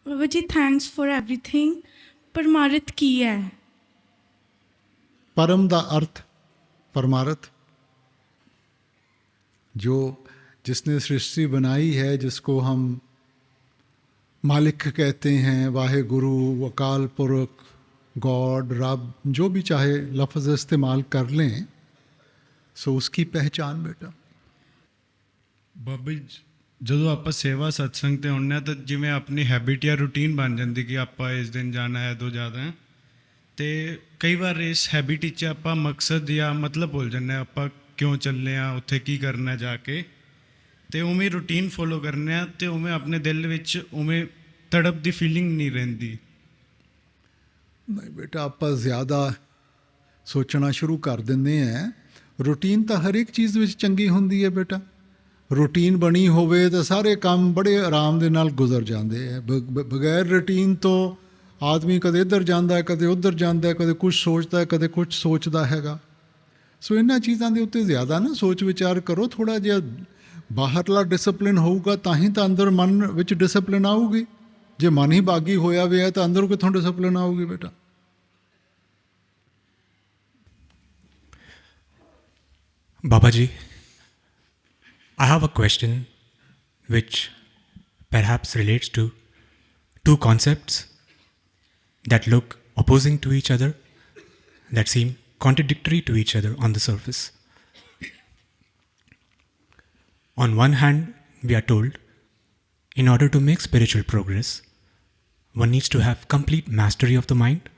Baba ji thanks for everything. ਪਰਮਾਰਥ ਕੀ ਹੈ? परम ਦਾ अर्थ परमार्थ, जो जिसने सृष्टि बनाई है, जिसको हम मालिक कहते हैं, वाहे गुरु, अकाल पुरख, गॉड, रब, जो भी चाहे लफ्ज़ इस्तेमाल कर लें, सो उसकी पहचान बेटा। ਬਾਬਾ ਜੀ ਜਦੋਂ ਆਪਾਂ ਸੇਵਾ ਸਤਸੰਗ ਤੇ ਹੁੰਦੇ ਹਾਂ ਤਾਂ ਜਿਵੇਂ ਆਪਣੀ ਹੈਬਿਟ ਜਾਂ ਰੂਟੀਨ ਬਣ ਜਾਂਦੀ ਕਿ ਆਪਾਂ ਇਸ ਦਿਨ ਜਾਣਾ ਹੈ ਤੋਂ ਜ਼ਿਆਦਾ ਹੈ, ਅਤੇ ਕਈ ਵਾਰ ਇਸ ਹੈਬਿਟ ਵਿੱਚ ਆਪਾਂ ਮਕਸਦ ਜਾਂ ਮਤਲਬ ਭੁੱਲ ਜਾਂਦੇ ਹਾਂ, ਆਪਾਂ ਕਿਉਂ ਚੱਲੇ ਹਾਂ, ਉੱਥੇ ਕੀ ਕਰਨਾ ਜਾ ਕੇ, ਅਤੇ ਉਵੇਂ ਰੂਟੀਨ ਫੋਲੋ ਕਰਨੇ ਆ ਅਤੇ ਉਵੇਂ ਆਪਣੇ ਦਿਲ ਵਿੱਚ ਉਵੇਂ ਤੜਪ ਦੀ ਫੀਲਿੰਗ ਨਹੀਂ ਰਹਿੰਦੀ। नहीं बेटा, ਆਪਾਂ ਜ਼ਿਆਦਾ ਸੋਚਣਾ ਸ਼ੁਰੂ ਕਰ ਦਿੰਦੇ ਹਾਂ। ਰੂਟੀਨ ਤਾਂ ਹਰ ਇੱਕ ਚੀਜ਼ ਵਿੱਚ ਚੰਗੀ ਹੁੰਦੀ ਹੈ ਬੇਟਾ। ਰੂਟੀਨ ਬਣੀ ਹੋਵੇ ਤਾਂ ਸਾਰੇ ਕੰਮ ਬੜੇ ਆਰਾਮ ਦੇ ਨਾਲ ਗੁਜ਼ਰ ਜਾਂਦੇ ਹੈ। ਬਗੈਰ ਰੂਟੀਨ ਤੋਂ ਆਦਮੀ ਕਦੇ ਇੱਧਰ ਜਾਂਦਾ ਹੈ, ਕਦੇ ਉੱਧਰ ਜਾਂਦਾ ਹੈ, ਕਦੇ ਕੁਛ ਸੋਚਦਾ ਹੈ, ਕਦੇ ਕੁਛ ਸੋਚਦਾ ਹੈਗਾ। ਸੋ ਇਹਨਾਂ ਚੀਜ਼ਾਂ ਦੇ ਉੱਤੇ ਜ਼ਿਆਦਾ ਨਾ ਸੋਚ ਵਿਚਾਰ ਕਰੋ। ਥੋੜ੍ਹਾ ਜਿਹਾ ਬਾਹਰਲਾ ਡਿਸਪਲਿਨ ਹੋਊਗਾ ਤਾਂ ਹੀ ਤਾਂ ਅੰਦਰ ਮਨ ਵਿੱਚ ਡਿਸਪਲਿਨ ਆਊਗੀ। ਜੇ ਮਨ ਹੀ ਬਾਗੀ ਹੋਇਆ ਹੋਇਆ ਤਾਂ ਅੰਦਰ ਕਿੱਥੋਂ ਡਿਸਪਲਿਨ ਆਊਗੀ ਬੇਟਾ? Baba Ji, I have a question which perhaps relates to two concepts that look opposing to each other, that seem contradictory to each other on the surface. On one hand, we are told, in order to make spiritual progress, one needs to have complete mastery of the mind.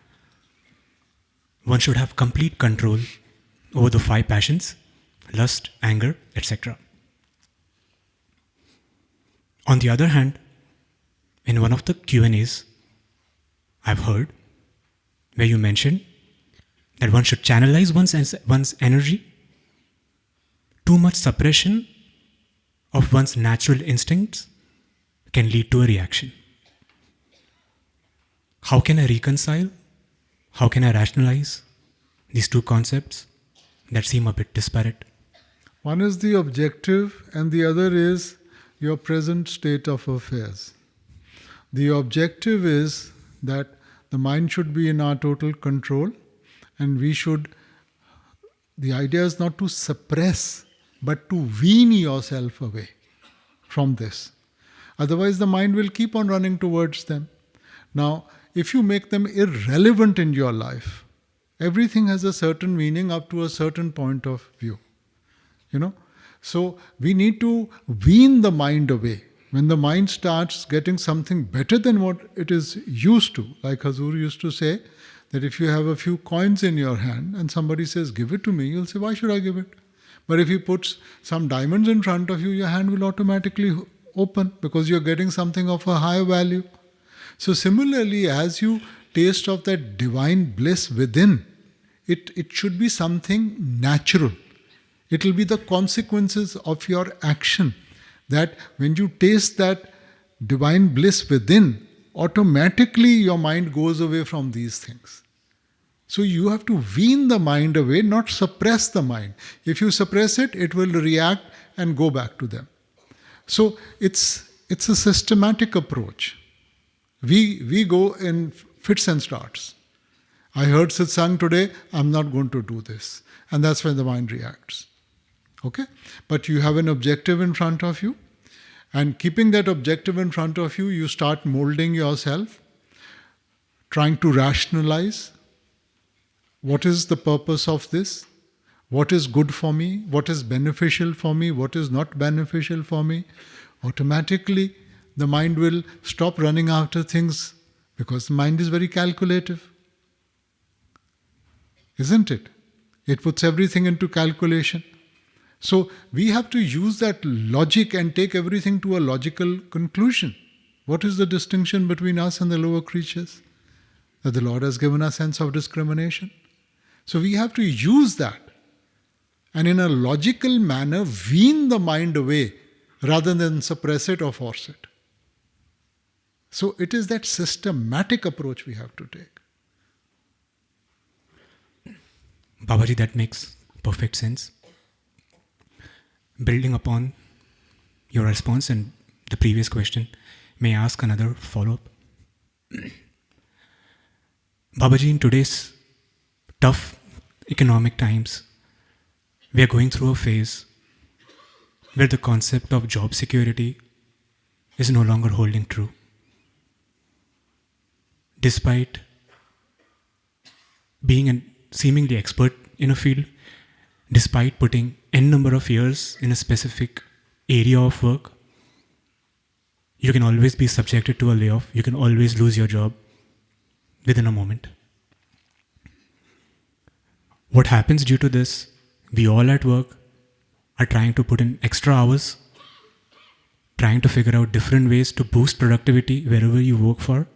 One should have complete control over the five passions, lust, anger, etc. On the other hand, in one of the Q&As, I've heard where you mentioned that one should channelize one's energy. Too much suppression of one's natural instincts can lead to a reaction. How can I reconcile? How can I rationalize these two concepts that seem a bit disparate? One is the objective and the other is your present state of affairs. The objective is that the mind should be in our total control, and the idea is not to suppress but to wean yourself away from this. Otherwise the mind will keep on running towards them. Now, if you make them irrelevant in your life, everything has a certain meaning up to a certain point of view. So we need to wean the mind away. When the mind starts getting something better than what it is used to, like Hazur used to say, that if you have a few coins in your hand and somebody says, give it to me, you'll say, why should I give it? But if he puts some diamonds in front of you, your hand will automatically open because you're getting something of a higher value. So similarly, as you taste of that divine bliss within, it should be something natural. It will be the consequences of your action, that when you taste that divine bliss within, automatically your mind goes away from these things. So you have to wean the mind away, not suppress the mind. If you suppress it, it will react and go back to them. So it's a systematic approach. We go in fits and starts. I heard satsang today, I'm not going to do this. And that's when the mind reacts. Okay? But you have an objective in front of you. And keeping that objective in front of you, you start molding yourself, trying to rationalize what is the purpose of this, what is good for me, what is beneficial for me, what is not beneficial for me. Automatically, the mind will stop running after things because the mind is very calculative. Isn't it? It puts everything into calculation. So we have to use that logic and take everything to a logical conclusion. What is the distinction between us and the lower creatures? That the Lord has given us sense of discrimination. So we have to use that and in a logical manner wean the mind away rather than suppress it or force it. So it is that systematic approach we have to take. Babaji, that makes perfect sense. Building upon your response and the previous question, may I ask another follow-up? Babaji, in today's tough economic times, we are going through a phase where the concept of job security is no longer holding true. Despite being a seemingly expert in a field, despite putting n number of years in a specific area of work, you can always be subjected to a layoff. You can always lose your job within a moment. What happens due to this? We all at work are trying to put in extra hours, trying to figure out different ways to boost productivity wherever you work for.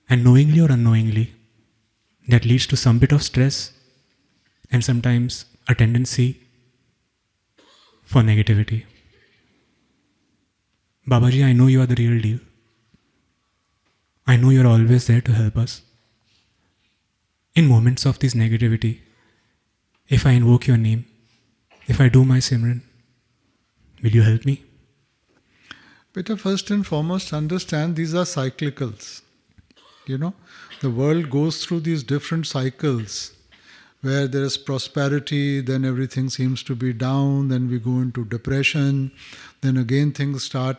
And knowingly or unknowingly, that leads to some bit of stress and sometimes a tendency for negativity. Babaji, I know you are the real deal. I know you're always there to help us. In moments of this negativity, if I invoke your name, if I do my Simran, will you help me? Better first and foremost understand these are cyclicals. You know, the world goes through these different cycles where there is prosperity, then everything seems to be down, then we go into depression, then again things start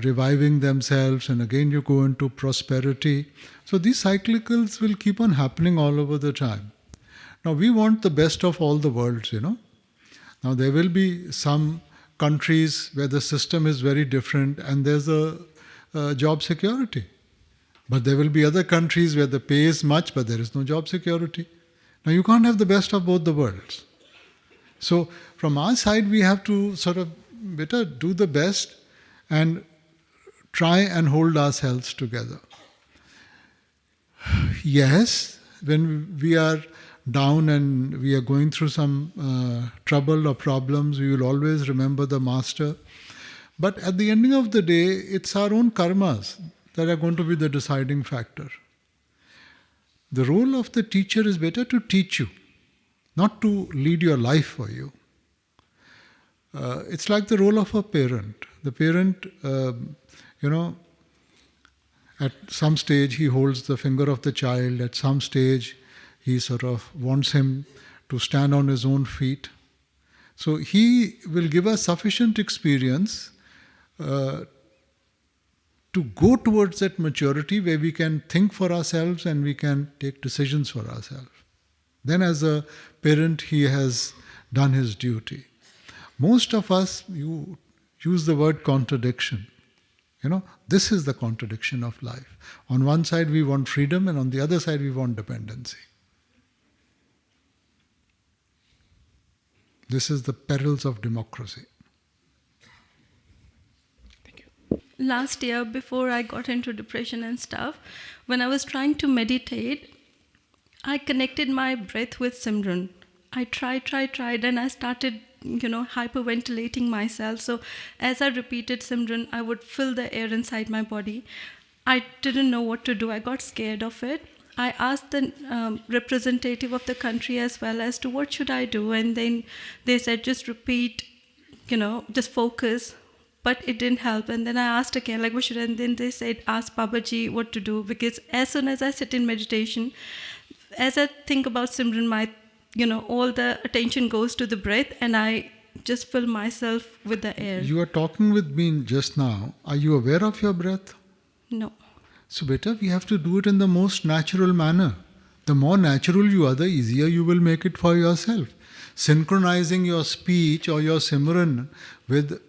reviving themselves, and again you go into prosperity. So these cyclicals will keep on happening all over the time. Now we want the best of all the worlds, you know. Now there will be some countries where the system is very different and there's a job security. But there will be other countries where the pay is much, but there is no job security. Now you can't have the best of both the worlds. So from our side, we have to sort of better do the best and try and hold ourselves together. Yes, when we are down and we are going through some trouble or problems, we will always remember the Master. But at the ending of the day, it's our own karmas that are going to be the deciding factor. The role of the teacher is better to teach you, not to lead your life for you. It's like the role of a parent. The parent, at some stage he holds the finger of the child, at some stage he sort of wants him to stand on his own feet. So he will give us sufficient experience to go towards that maturity where we can think for ourselves and we can take decisions for ourselves. Then as a parent, he has done his duty. Most of us, you use the word contradiction. You know, this is the contradiction of life. On one side we want freedom and on the other side we want dependency. This is the perils of democracy. Last year, before I got into depression and stuff, when I was trying to meditate, I connected my breath with Simran. I tried, and I started, hyperventilating myself. So as I repeated Simran, I would feel the air inside my body. I didn't know what to do. I got scared of it. I asked the representative of the country as well as to what should I do, and then they said just repeat, just focus. But it didn't help. And then I asked again, what should I? And then they said, ask Babaji what to do. Because as soon as I sit in meditation, as I think about Simran, all the attention goes to the breath and I just fill myself with the air. You are talking with me just now. Are you aware of your breath? No. So better we have to do it in the most natural manner. The more natural you are, the easier you will make it for yourself. Synchronizing your speech or your Simran with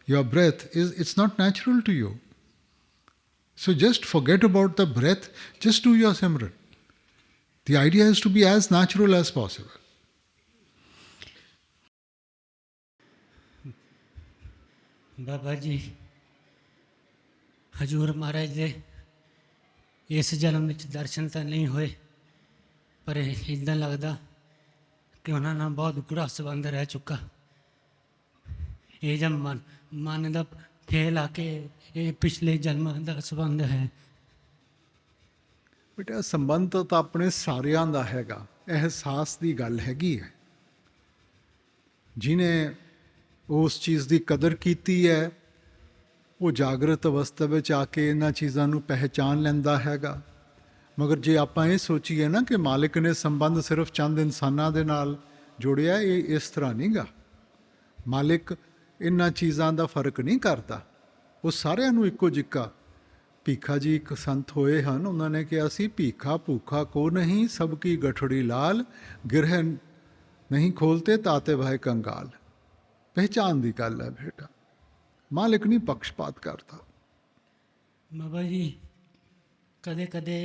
your breath, it's not natural to you. So just forget about the breath, just do your Simran. The idea is to be as natural as possible. बाबा जी हजूर महाराज दे इस जन्म में दर्शन तो नहीं हुए पर इदां लगदा कि उन्हां नाल बहुत गूढ़ा संबंध रह चुका ये जब मन का फेल आके ये पिछले जन्म का संबंध है बेटा संबंध तो अपने सारिਆਂ ਦਾ ਹੈਗਾ ਅਹਿਸਾਸ ਦੀ ਗੱਲ ਹੈਗੀ ਹੈ ਜਿਨੇ ਉਸ ਚੀਜ਼ ਦੀ ਕਦਰ ਕੀਤੀ ਹੈ ਉਹ ਜਾਗਰਤ ਅਵਸਥਾ ਵਿੱਚ ਆ ਕੇ ਇਹਨਾਂ ਚੀਜ਼ਾਂ ਨੂੰ ਪਹਿਚਾਨ ਲੈਂਦਾ ਹੈਗਾ। ਮਗਰ ਜੇ ਆਪਾਂ ਇਹ ਸੋਚੀਏ ਨਾ ਕਿ ਮਾਲਿਕ ਨੇ ਸੰਬੰਧ ਸਿਰਫ ਚੰਦ ਇਨਸਾਨਾਂ ਦੇ ਨਾਲ ਜੋੜਿਆ, ਇਹ ਇਸ ਤਰ੍ਹਾਂ ਨਹੀਂ ਗਾ। ਮਾਲਿਕ ਇਹਨਾਂ ਚੀਜ਼ਾਂ ਦਾ ਫਰਕ ਨਹੀਂ ਕਰਦਾ, ਉਹ ਸਾਰਿਆਂ ਨੂੰ ਇੱਕੋ ਜਿਹਾ। ਭੀਖਾ ਜੀ ਇੱਕ ਸੰਤ ਹੋਏ ਹਨ, ਉਹਨਾਂ ਨੇ ਕਿਹਾ ਸੀ, ਭੀਖਾ ਭੂਖਾ ਕੋ ਨਹੀਂ, ਸਭ ਕੀ ਗਠੜੀ ਲਾਲ, ਗਿਰਹ ਨਹੀਂ ਖੋਲਤੇ ਤਾਤੇ ਭਾਈ ਕੰਗਾਲ। ਪਹਿਚਾਨ ਦੀ ਗੱਲ ਹੈ ਬੇਟਾ, ਮਾਲਿਕ ਨਹੀਂ ਪਕਸ਼ਪਾਤ ਕਰਦਾ। ਬਾਬਾ ਜੀ ਕਦੇ ਕਦੇ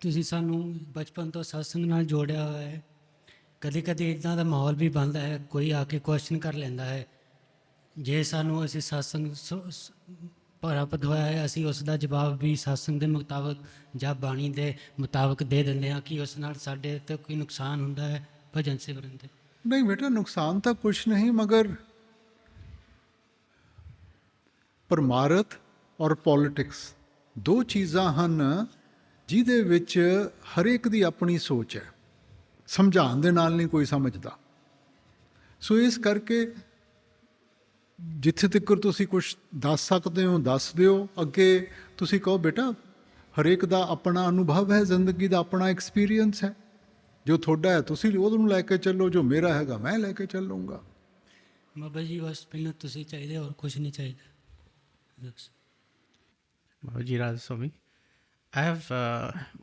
ਤੁਸੀਂ ਸਾਨੂੰ ਬਚਪਨ ਤੋਂ ਸਤਸੰਗ ਨਾਲ ਜੋੜਿਆ ਹੋਇਆ ਹੈ, ਕਦੇ ਕਦੇ ਇੱਦਾਂ ਦਾ ਮਾਹੌਲ ਵੀ ਬਣਦਾ ਹੈ, ਕੋਈ ਆ ਕੇ ਕੁਐਸਚਨ ਕਰ ਲੈਂਦਾ ਹੈ। ਜੇ ਸਾਨੂੰ ਅਸੀਂ ਸਤਸੰਗ ਪ੍ਰਾਪਤ ਹੋਇਆ ਹੈ, ਅਸੀਂ ਉਸ ਦਾ ਜਵਾਬ ਵੀ ਸਤਸੰਗ ਦੇ ਮੁਤਾਬਕ ਜਾਂ ਬਾਣੀ ਦੇ ਮੁਤਾਬਕ ਦੇ ਦਿੰਦੇ ਹਾਂ। ਕਿ ਉਸ ਨਾਲ ਸਾਡੇ ਤੇ ਕੋਈ ਨੁਕਸਾਨ ਹੁੰਦਾ ਹੈ ਭਜਨ ਸਿਮਰਨ ਦੇ? ਨਹੀਂ ਬੇਟਾ, ਨੁਕਸਾਨ ਤਾਂ ਕੁਛ ਨਹੀਂ, ਮਗਰ ਪਰਮਾਰਥ ਔਰ ਪੋਲਿਟਿਕਸ ਦੋ ਚੀਜ਼ਾਂ ਹਨ ਜਿਹਦੇ ਵਿੱਚ ਹਰੇਕ ਦੀ ਆਪਣੀ ਸੋਚ ਹੈ। ਸਮਝਾਉਣ ਦੇ ਨਾਲ ਨਹੀਂ ਕੋਈ ਸਮਝਦਾ। ਸੋ ਇਸ ਕਰਕੇ ਜਿੱਥੇ ਤੱਕ ਤੁਸੀਂ ਕੁਝ ਦੱਸ ਸਕਦੇ ਹੋ ਦੱਸ ਦਿਓ। ਅੱਗੇ ਤੁਸੀਂ ਕਹੋ ਬੇਟਾ, ਹਰੇਕ ਦਾ ਆਪਣਾ ਅਨੁਭਵ ਹੈ, ਜ਼ਿੰਦਗੀ ਦਾ ਆਪਣਾ ਐਕਸਪੀਰੀਅੰਸ ਹੈ। ਜੋ ਤੁਹਾਡਾ ਹੈ ਤੁਸੀਂ ਉਹਨੂੰ ਲੈ ਕੇ ਚੱਲੋ, ਜੋ ਮੇਰਾ ਹੈਗਾ ਮੈਂ ਲੈ ਕੇ ਚੱਲੂੰਗਾ। ਬਾਬਾ ਜੀ ਬਸ ਮੈਨੂੰ ਤੁਸੀਂ ਚਾਹੀਦੇ, ਹੋਰ ਕੁਝ ਨਹੀਂ ਚਾਹੀਦਾ। Babaji Radha Swami, I have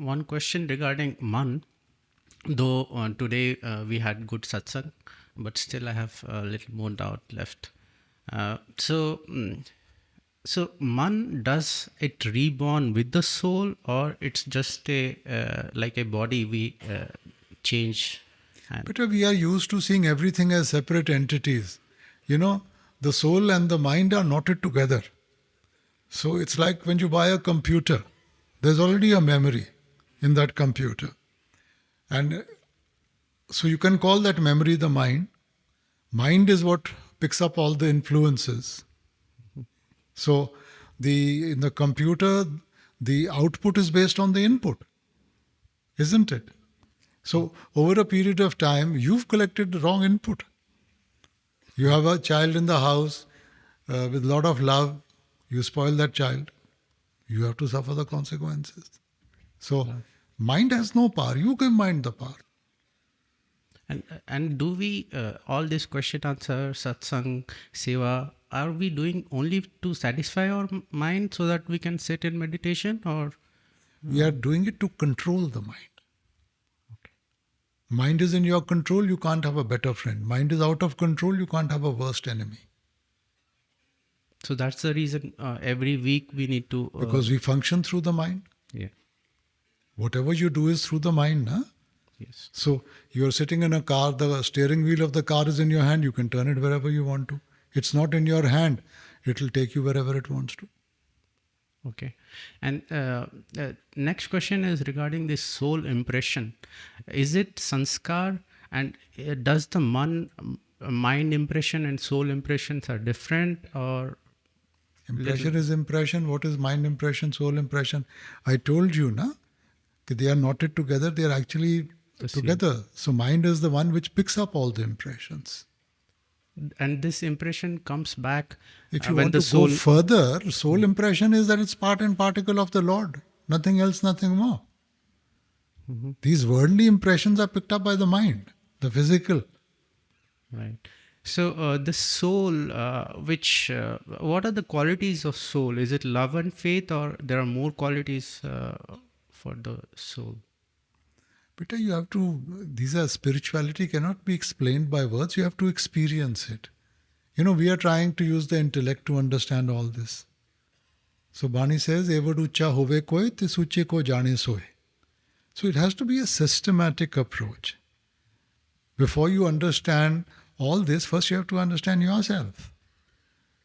one question regarding Man. Though today we had good satsang, but still I have a little more doubt left. So Man, does it reborn with the soul, or it's just a like a body we change? But we are used to seeing everything as separate entities. You know, the soul and the mind are knotted together. So it's like when you buy a computer, there's already a memory in that computer. And so you can call that memory the mind. Mind is what picks up all the influences. So in the computer, the output is based on the input, isn't it? So over a period of time, you've collected the wrong input. You have a child in the house with a lot of love. You spoil that child, you have to suffer the consequences. So mind has no power, you give mind the power. And do we all this question answer, satsang, seva, are we doing only to satisfy our mind so that we can sit in meditation, or we are doing it to control the mind? Okay. Mind is in your control, you can't have a better friend. Mind is out of control, you can't have a worst enemy. So that's the reason every week we need to... because we function through the mind. Yeah. Whatever you do is through the mind, na? Yes. So you're sitting in a car, the steering wheel of the car is in your hand, you can turn it wherever you want to. It's not in your hand, it will take you wherever it wants to. Okay. And next question is regarding this soul impression. Is it sanskar, and does the mind impression and soul impressions are different, or... Impression is impression. What is mind impression, soul impression? I told you, na, that they are knotted together. They are actually together. So mind is the one which picks up all the impressions. And this impression comes back If you when want the to soul... go further, soul impression is that it's part and particle of the Lord. Nothing else, nothing more. Mm-hmm. These worldly impressions are picked up by the mind, the physical. Right. So the soul, what are the qualities of soul? Is it love and faith, or there are more qualities for the soul? Beta, you have to, these are spirituality cannot be explained by words. You have to experience it. You know, we are trying to use the intellect to understand all this. So Bani says, Evad ucha hove koi, tis uche ko jane soe. So it has to be a systematic approach. Before you understand all this, first you have to understand yourself.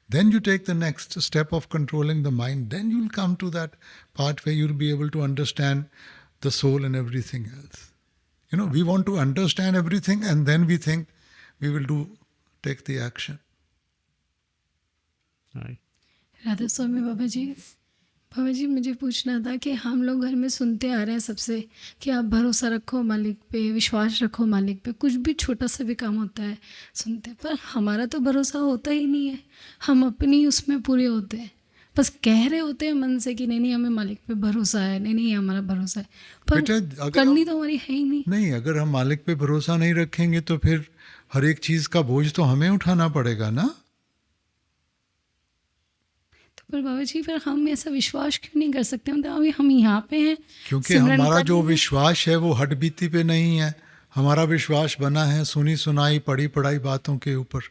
Then you take the next step of controlling the mind. Then you'll come to that part where you'll be able to understand the soul and everything else. You know, we want to understand everything and then we think we will take the action. Right. Radha स्वामी बाबा जी मुझे पूछना था कि हम लोग घर में सुनते आ रहे हैं सबसे कि आप भरोसा रखो मालिक पे, विश्वास रखो मालिक पे। कुछ भी छोटा सा भी काम होता है सुनते, पर हमारा तो भरोसा होता ही नहीं है। हम अपनी उसमें पूरे होते हैं, बस कह रहे होते हैं मन से कि नहीं नहीं हमें मालिक पे भरोसा है, नहीं नहीं हमारा भरोसा है, पर बेटा, अगर करनी तो हमारी है ही नहीं। नहीं, अगर हम मालिक पे भरोसा नहीं रखेंगे तो फिर हर एक चीज़ का बोझ तो हमें उठाना पड़ेगा ना। तो पर बाबा जी फिर हम ऐसा विश्वास क्यों नहीं कर सकते? मतलब अभी हम यहाँ पे हैं, क्योंकि सिमरन हमारा कर जो रहे हैं। विश्वास है वो हड्डबीती पे नहीं है। हमारा विश्वास बना है सुनी सुनाई पढ़ी पढ़ाई बातों के ऊपर।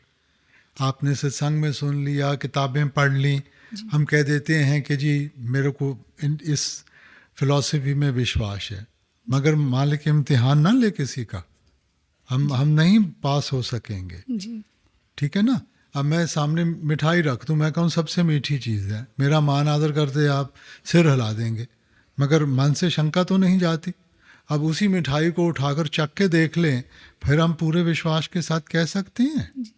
आपने सत्संग में सुन लिया, किताबें पढ़ ली, हम कह देते हैं कि जी मेरे को इस फिलॉसफी में विश्वास है, मगर मालिक इम्तिहान ना ले किसी का, हम नहीं पास हो सकेंगे। जी ठीक है ना। अब मैं सामने मिठाई रख दूं, मैं कहूँ सबसे मीठी चीज़ है, मेरा मान आदर करते आप सिर हिला देंगे, मगर मन से शंका तो नहीं जाती। अब उसी मिठाई को उठाकर चख के देख लें, फिर हम पूरे विश्वास के साथ कह सकते हैं।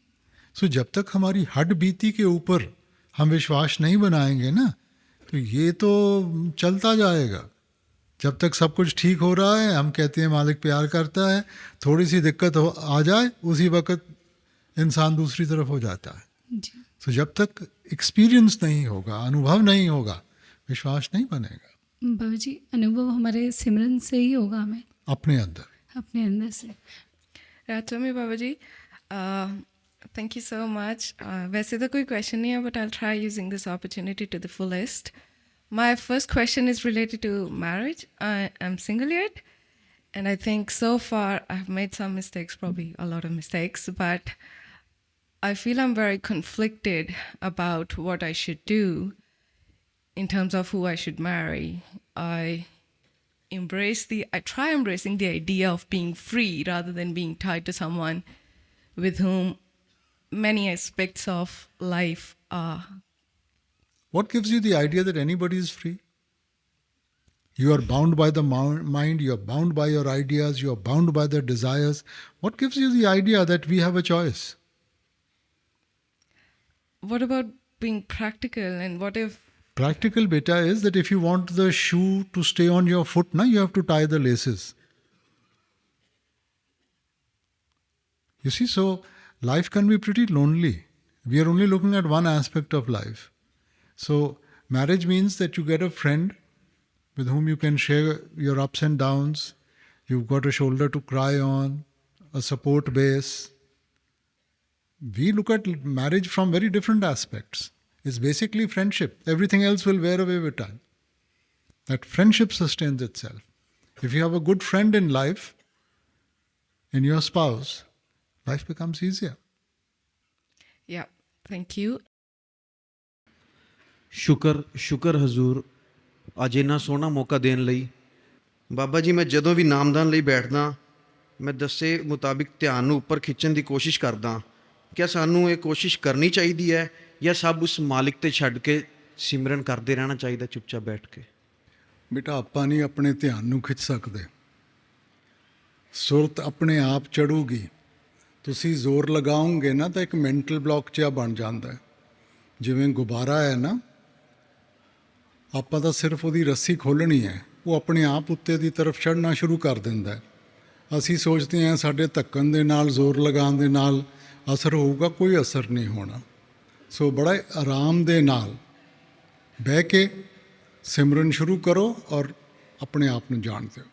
सो जब तक हमारी हड्ड बीती के ऊपर हम विश्वास नहीं बनाएंगे ना, तो ये तो चलता जाएगा। जब तक सब कुछ ठीक हो रहा है हम कहते हैं मालिक प्यार करता है, थोड़ी सी दिक्कत आ जाए उसी वक्त इंसान दूसरी तरफ हो जाता है। जी तो जब तक एक्सपीरियंस नहीं होगा, अनुभव नहीं होगा, विश्वास नहीं बनेगा बाबा जी, अनुभव हमारे सिमरन से ही होगा, हमें अपने अंदर। अपने अंदर से। Ratami Babaji, thank you so much. वैसे तो कोई question नहीं है, but I'll try using this opportunity to the fullest. My first question is related to marriage. I am single yet, and I think so far I've made some mistakes, probably a lot of mistakes, but I feel I'm very conflicted about what I should do in terms of who I should marry. I try embracing the idea of being free rather than being tied to someone with whom many aspects of life are. What gives you the idea that anybody is free? You are bound by the mind, you are bound by your ideas, you are bound by the desires. What gives you the idea that we have a choice? What about being practical, and what if Practical, beta, is that if you want the shoe to stay on your foot, na, you have to tie the laces. You see, so life can be pretty lonely. We are only looking at one aspect of life. So marriage means that you get a friend with whom you can share your ups and downs. You've got a shoulder to cry on, a support base. We look at marriage from very different aspects. It's basically friendship. Everything else will wear away with time. That friendship sustains itself. If you have a good friend in life, in your spouse, life becomes easier. Yeah, thank you. ਸ਼ੁਕਰ ਹਜ਼ੂਰ ਅੱਜ ਇੰਨਾ ਸੋਹਣਾ ਮੌਕਾ ਦੇਣ ਲਈ। ਬਾਬਾ ਜੀ, ਮੈਂ ਜਦੋਂ ਵੀ ਨਾਮਦਾਨ ਲਈ ਬੈਠਦਾ ਮੈਂ ਦੱਸੇ ਮੁਤਾਬਿਕ ਧਿਆਨ ਨੂੰ ਉੱਪਰ ਖਿੱਚਣ ਦੀ ਕੋਸ਼ਿਸ਼ ਕਰਦਾ। क्या ਸਾਨੂੰ ਇਹ ਕੋਸ਼ਿਸ਼ ਕਰਨੀ ਚਾਹੀਦੀ ਹੈ ਜਾਂ ਸਭ ਉਸ ਮਾਲਿਕ ਤੇ ਛੱਡ ਕੇ ਸਿਮਰਨ ਕਰਦੇ ਰਹਿਣਾ ਚਾਹੀਦਾ ਚੁੱਪਚਾਪ ਬੈਠ ਕੇ? बेटा, ਆਪਾਂ ਨਹੀਂ ਆਪਣੇ ਧਿਆਨ ਨੂੰ ਖਿੱਚ ਸਕਦੇ। ਸੁਰਤ ਆਪਣੇ ਆਪ ਚੜੂਗੀ। ਤੁਸੀਂ ਜ਼ੋਰ ਲਗਾਓਗੇ ਨਾ ਤਾਂ ਇੱਕ ਮੈਂਟਲ ਬਲੌਕ ਜਿਹਾ ਬਣ ਜਾਂਦਾ ਹੈ। ਜਿਵੇਂ ਗੁਬਾਰਾ ਹੈ ਨਾ, ਆਪਾਂ ਤਾਂ ਸਿਰਫ ਉਹਦੀ ਰੱਸੀ ਖੋਲ੍ਹਣੀ ਹੈ, ਉਹ ਆਪਣੇ ਆਪ ਉੱਤੇ ਦੀ ਤਰਫ ਚੜ੍ਹਨਾ ਸ਼ੁਰੂ ਕਰ ਦਿੰਦਾ ਹੈ। ਅਸੀਂ ਸੋਚਦੇ ਹਾਂ ਸਾਡੇ ਧੱਕਣ ਦੇ ਨਾਲ, ਜ਼ੋਰ ਲਗਾਉਣ ਦੇ ਨਾਲ ਅਸਰ ਹੋਊਗਾ, ਕੋਈ ਅਸਰ ਨਹੀਂ ਹੋਣਾ। ਸੋ ਬੜਾ ਆਰਾਮ ਦੇ ਨਾਲ ਬਹਿ ਕੇ ਸਿਮਰਨ ਸ਼ੁਰੂ ਕਰੋ ਔਰ ਆਪਣੇ ਆਪ ਨੂੰ ਜਾਣ ਦਿਓ।